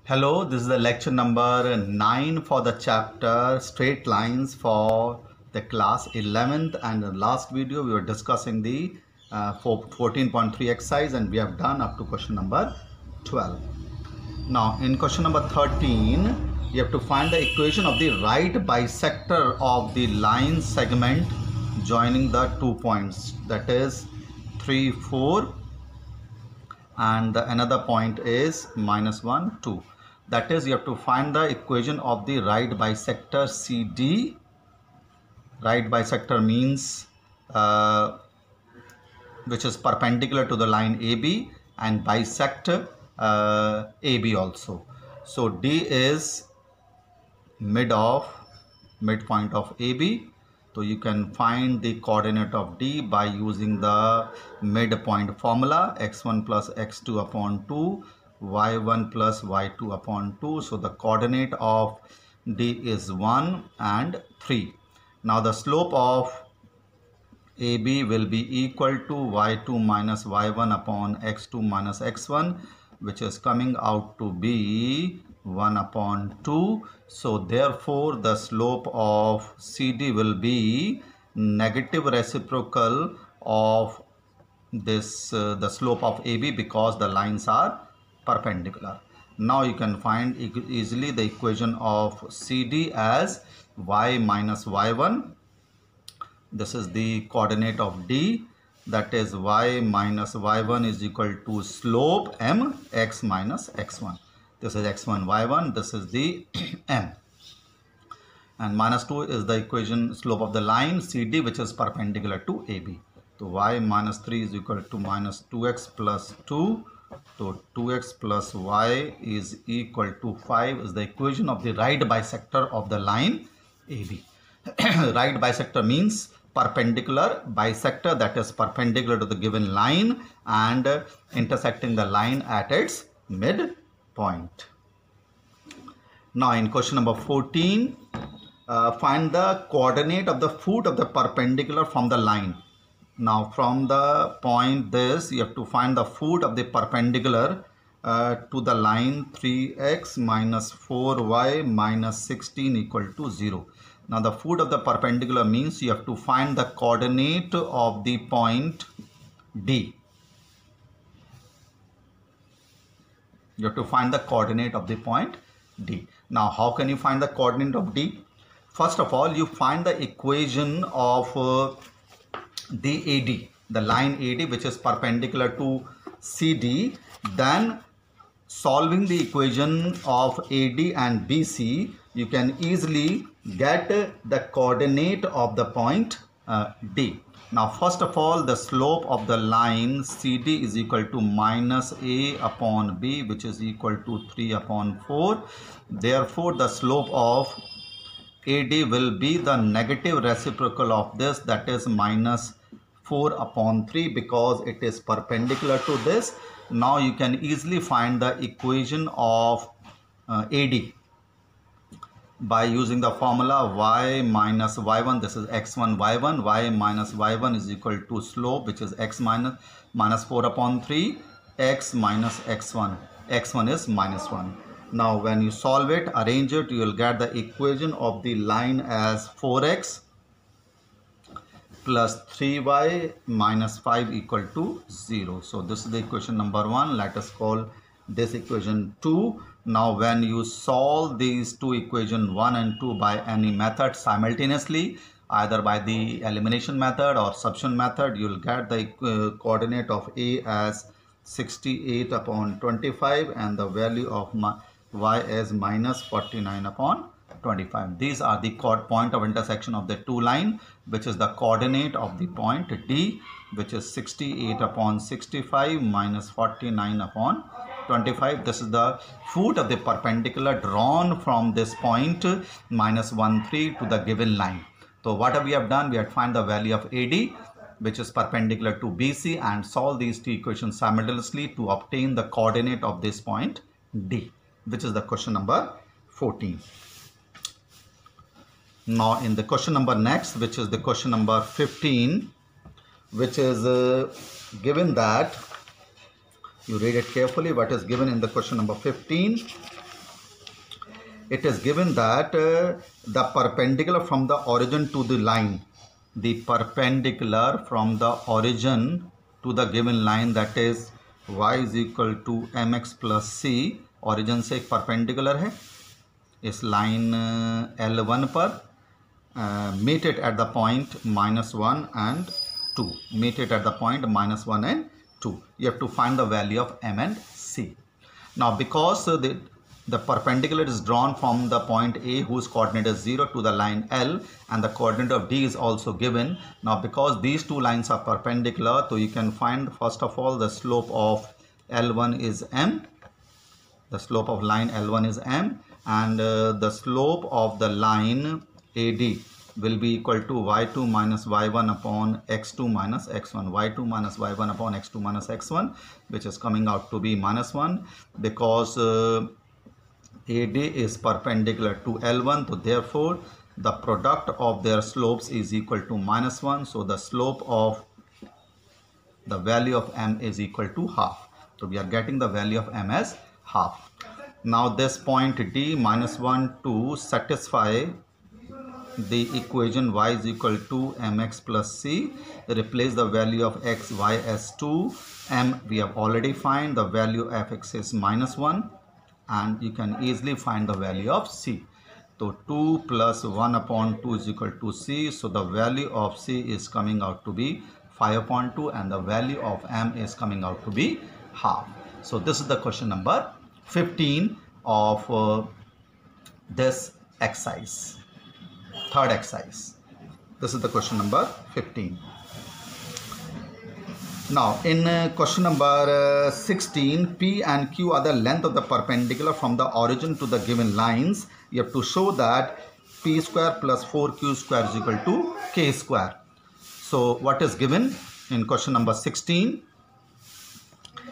Hello, this is the lecture number 9 for the chapter Straight Lines for the class 11th, and in the last video we were discussing the 14.3 exercise and we have done up to question number 12. Now in question number 13 you have to find the equation of the right bisector of the line segment joining the 2 points, that is 3, 4, and the another point is -1, 2. That is, you have to find the equation of the right bisector CD. Right bisector means which is perpendicular to the line AB and bisect AB also. So D is midpoint of AB. So you can find the coordinate of D by using the midpoint formula, x1 plus x2 upon 2, y1 plus y2 upon 2. So the coordinate of D is 1 and 3. Now the slope of AB will be equal to y2 minus y1 upon x2 minus x1, which is coming out to be 1 upon 2. So therefore the slope of CD will be negative reciprocal of this the slope of AB, because the lines are perpendicular. Now you can find easily the equation of CD as y minus y1. This is the coordinate of D, that is y minus y1 is equal to slope m x minus x1. This is x1 y1, this is the m, and -2 is the equation slope of the line CD, which is perpendicular to AB. So y minus 3 is equal to minus 2x plus 2. So 2x plus y is equal to 5 is the equation of the right bisector of the line AB. Right bisector means perpendicular bisector, that is perpendicular to the given line and intersecting the line at its midpoint. Now in question number 14, find the coordinate of the foot of the perpendicular from the line. Now from the point this, you have to find the foot of the perpendicular to the line 3x minus 4y minus 16 equal to 0. Now the foot of the perpendicular means you have to find the coordinate of the point D. You have to find the coordinate of the point D. Now how can you find the coordinate of D? First of all, you find the equation of the AD, the line AD, which is perpendicular to CD. Then solving the equation of AD and BC, you can easily get the coordinate of the point D. Now first of all, the slope of the line CD is equal to minus A upon B, which is equal to 3 upon 4. Therefore the slope of AD will be the negative reciprocal of this, that is minus 4 upon 3, because it is perpendicular to this. Now you can easily find the equation of AD by using the formula y minus y1. This is x1 y1. Y minus y1 is equal to slope, which is x minus 4 upon 3, x minus x1. x1 is minus 1. Now when you solve it, arrange it, you will get the equation of the line as 4x plus 3y minus 5 equal to 0. So this is the equation number 1. Let us call this equation 2. Now when you solve these two equations 1 and 2 by any method simultaneously, either by the elimination method or substitution method, you will get the coordinate of A as 68 upon 25 and the value of y as minus 49 upon 25. These are the point of intersection of the two line, which is the coordinate of the point D, which is 68 upon 65 minus 49 upon 25. This is the foot of the perpendicular drawn from this point minus 1, 3 to the given line. So what we have done, we have found the value of AD, which is perpendicular to BC, and solve these two equations simultaneously to obtain the coordinate of this point D, which is the question number 14. Now in the question number next, which is the question number 15, which is given that, you read it carefully, what is given in the question number 15. it is given that the perpendicular from the origin to the line, the perpendicular from the origin to the given line, that is y is equal to mx plus c, origin से एक perpendicular है इस line L1 पर, meet it at the point -1 and 2, meet it at the point -1 and 2. You have to find the value of m and c. Now because the perpendicular is drawn from the point A whose coordinate is 0 to the line L, and the coordinate of D is also given. Now because these two lines are perpendicular, so you can find first of all the slope of L1 is m, the slope of line L1 is m, and the slope of the line AD will be equal to y2 minus y1 upon x2 minus x1, y2 minus y1 upon x2 minus x1, which is coming out to be -1, because AD is perpendicular to L1, so therefore the product of their slopes is equal to -1, so the slope of the value of m is equal to half. So we are getting the value of m as half. Now this point D -1 to satisfy the equation y is equal to mx plus c, replace the value of x, y as 2, m we have already find, the value of x is -1, and you can easily find the value of c. So 2 plus 1 upon 2 is equal to c, so the value of c is coming out to be 5 upon 2, and the value of m is coming out to be half. So this is the question number 15 of this exercise, third exercise. This is the question number 15. Now in question number 16, P and Q are the length of the perpendicular from the origin to the given lines. You have to show that P square plus 4Q square is equal to K square. So what is given in question number 16?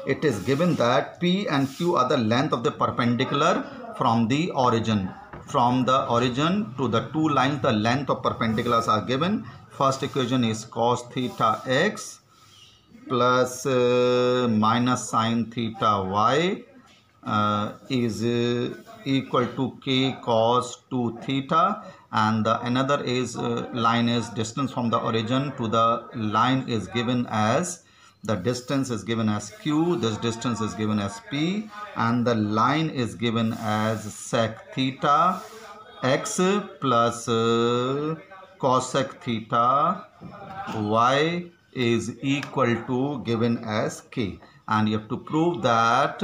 It is given that P and Q are the length of the perpendicular from the origin. From the origin to the two lines, the length of perpendiculars are given. First equation is cos theta x plus minus sin theta y is equal to k cos 2 theta, and another is line is distance from the origin to the line is given as, the distance is given as q, this distance is given as p, and the line is given as sec theta x plus cosec theta y is equal to given as k, and you have to prove that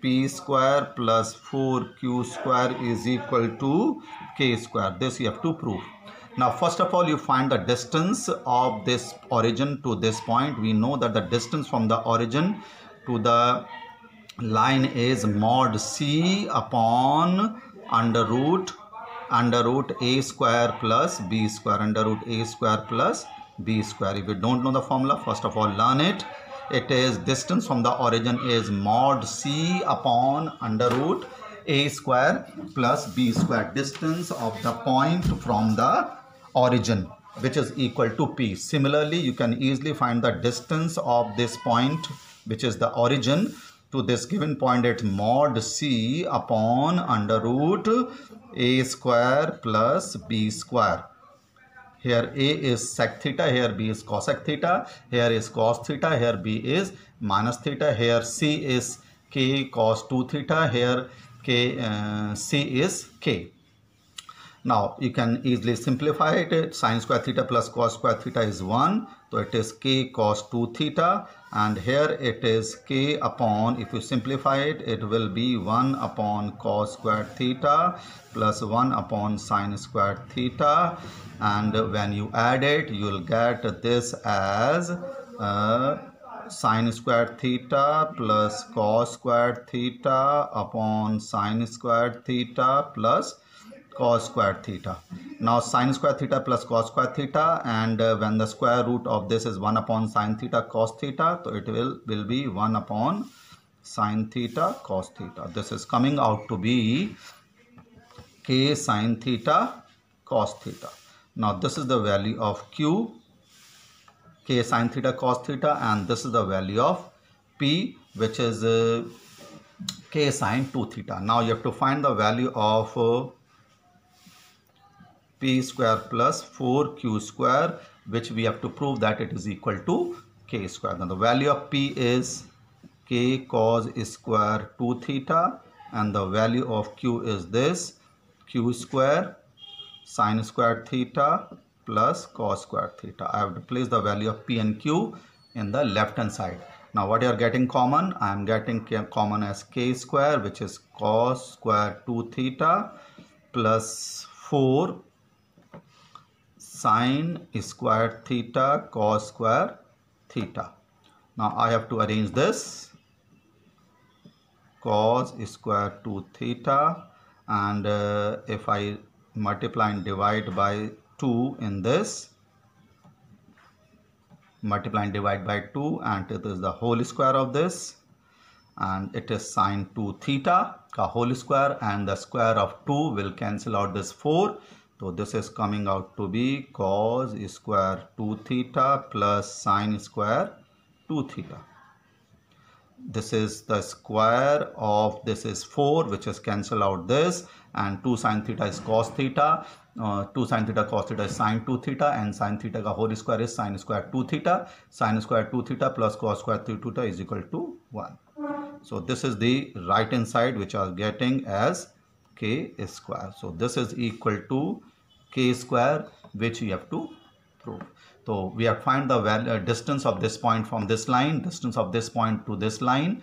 p square plus 4q square is equal to k square. This you have to prove. Now first of all you find the distance of this origin to this point. We know that the distance from the origin to the line is mod c upon under root a square plus b square, under root a square plus b square. If you don't know the formula, first of all learn it. It is distance from the origin is mod c upon under root a square plus b square, distance of the point from the origin, which is equal to p. Similarly, you can easily find the distance of this point, which is the origin, to this given point at mod c upon under root a square plus b square. Here a is sec theta, here b is cosec theta, here is cos theta, here b is minus theta, here c is k cos 2 theta, here c is k. Now you can easily simplify it. Sin square theta plus cos square theta is 1, so it is k cos 2 theta, and here it is k upon, if you simplify it, it will be 1 upon cos square theta plus 1 upon sin square theta, and when you add it you will get this as sin square theta plus cos square theta upon sin square theta plus cos square theta. Now sin square theta plus cos square theta, and when the square root of this is 1 upon sin theta cos theta, so it will be 1 upon sin theta cos theta. This is coming out to be k sin theta cos theta. Now this is the value of q, k sin theta cos theta, and this is the value of p, which is k sine 2 theta. Now you have to find the value of p square plus 4q square, which we have to prove that it is equal to k square. Now the value of p is k cos square 2 theta, and the value of q is this q square sine square theta plus cos square theta. I have to place the value of p and q in the left hand side. Now what you are getting common? I am getting common as k square, which is cos square 2 theta plus 4 sine square theta cos square theta. Now I have to arrange this cos square 2 theta, and if I multiply and divide by 2 in this, multiply and divide by 2, and it is the whole square of this, and it is sine 2 theta ka whole square, and the square of 2 will cancel out this 4. So this is coming out to be cos square 2 theta plus sine square 2 theta. This is the square of this is 4, which is cancel out this, and 2 sine theta is cos theta. 2 sine theta cos theta is sine 2 theta, and sine theta ka whole square is sine square 2 theta. Sine square 2 theta plus cos square 2 theta is equal to 1. So this is the right hand side, which are getting as k square. So this is equal to k square, which you have to prove. So we have find the value, distance of this point from this line, distance of this point to this line,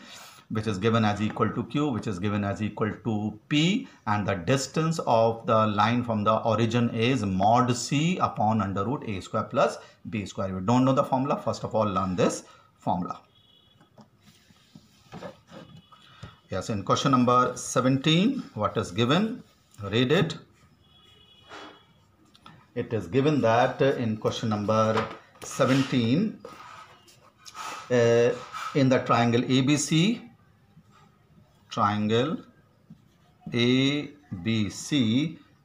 which is given as equal to q, which is given as equal to p, and the distance of the line from the origin is mod c upon under root a square plus b square. If you don't know the formula, first of all learn this formula. Yes, in question number 17, what is given? Read it. It is given that in question number 17, in the triangle ABC,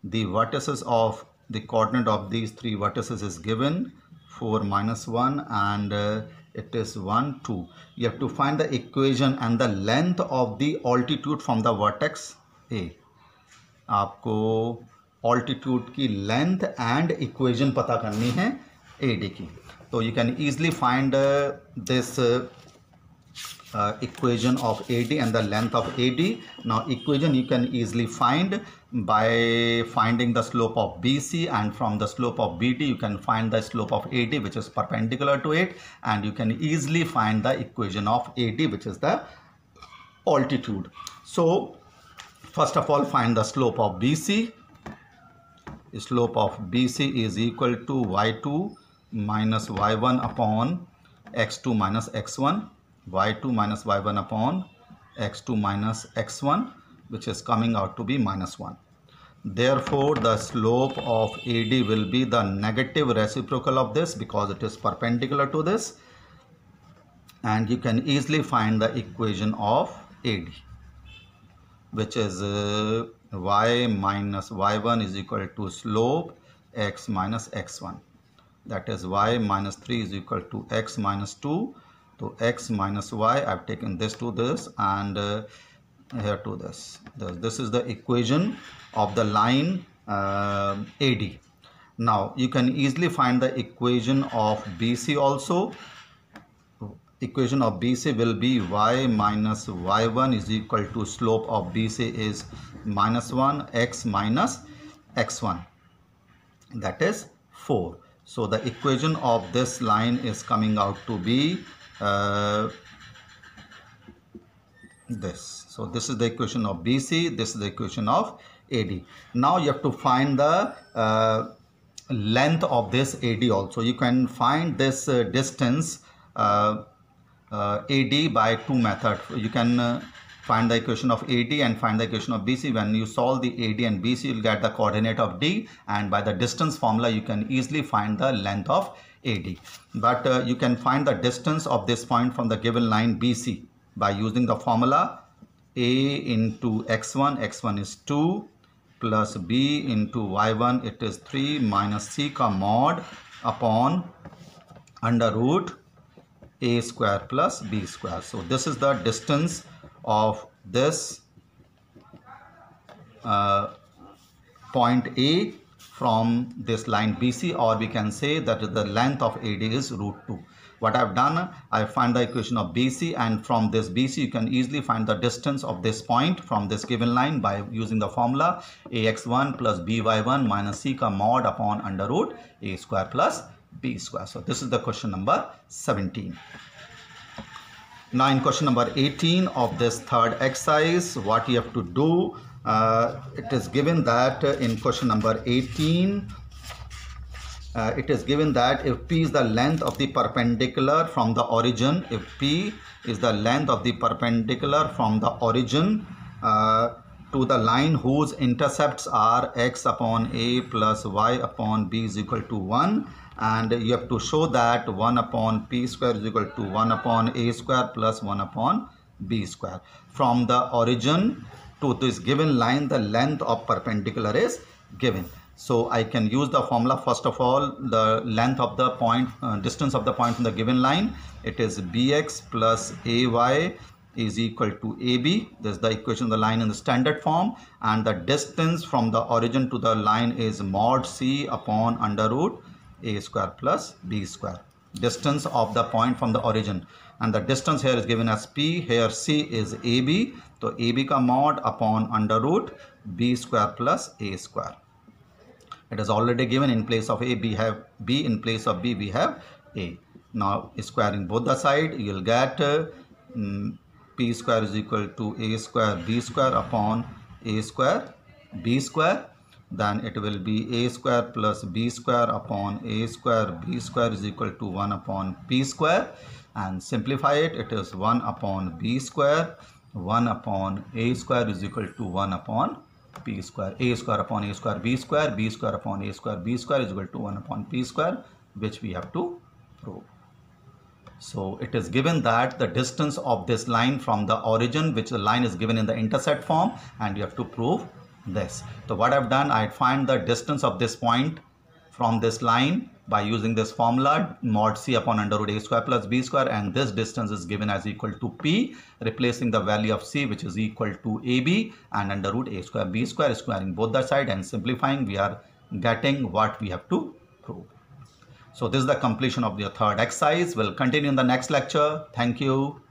the vertices of the coordinate of these three vertices is given 4, -1, and it is 1, 2. You have to find the equation and the length of the altitude from the vertex A. आपको altitude की length and equation पता करनी है AD की. So you can easily find this equation of AD and the length of AD. Now equation you can easily find by finding the slope of BC, and from the slope of BD you can find the slope of AD, which is perpendicular to it, and you can easily find the equation of AD, which is the altitude. So first of all, find the slope of BC. Slope of BC is equal to y2 minus y1 upon x2 minus x1, y2 minus y1 upon x2 minus x1, which is coming out to be -1. Therefore, the slope of AD will be the negative reciprocal of this, because it is perpendicular to this, and you can easily find the equation of AD, which is y minus y1 is equal to slope x minus x1. That is y minus 3 is equal to x minus 2. So x minus y, I have taken this to this, and here to this. This is the equation of the line AD. Now you can easily find the equation of BC also. Equation of BC will be y minus y1 is equal to slope of BC is -1 x minus x1, that is 4. So the equation of this line is coming out to be this. So this is the equation of BC, this is the equation of AD. Now you have to find the length of this AD also. You can find this distance AD by two methods. You can find the equation of AD and find the equation of BC. When you solve the AD and BC, you will get the coordinate of D, and by the distance formula you can easily find the length of AD. But you can find the distance of this point from the given line BC by using the formula A into x1, x1 is 2, plus B into y1, it is 3, minus C ka mod upon under root A square plus B square. So this is the distance of this point A from this line BC, or we can say that the length of AD is root 2. What I've done, I find the equation of BC, and from this BC you can easily find the distance of this point from this given line by using the formula AX1 plus BY1 minus C ka mod upon under root A square plus B square. So this is the question number 17. Now in question number 18 of this third exercise, what you have to do, it is given that in question number 18, it is given that if P is the length of the perpendicular from the origin, if P is the length of the perpendicular from the origin to the line whose intercepts are x upon a plus y upon b is equal to 1, and you have to show that 1 upon p square is equal to 1 upon a square plus 1 upon b square. From the origin to this given line, the length of perpendicular is given. So I can use the formula. First of all, the length of the point, distance of the point from the given line, it is bx plus ay is equal to ab. This is the equation of the line in the standard form, and the distance from the origin to the line is mod c upon under root a square plus b square. Distance of the point from the origin, and the distance here is given as p, here c is ab, so ab ka mod upon under root b square plus a square. It is already given. In place of a, we have b, in place of b we have a. Now squaring both the side, you will get p square is equal to a square b square upon a square b square. Then it will be a square plus b square upon a square b square is equal to 1 upon p square, and simplify it, it is 1 upon b square, 1 upon a square is equal to 1 upon p square. A square upon a square b square, b square upon a square b square is equal to 1 upon p square, which we have to prove. So it is given that the distance of this line from the origin, which the line is given in the intercept form, and you have to prove this. So what I've done, I find the distance of this point from this line by using this formula mod c upon under root a square plus b square, and this distance is given as equal to p, replacing the value of c which is equal to ab and under root a square b square, squaring both the side and simplifying, we are getting what we have to prove. So this is the completion of the third exercise. We'll continue in the next lecture. Thank you.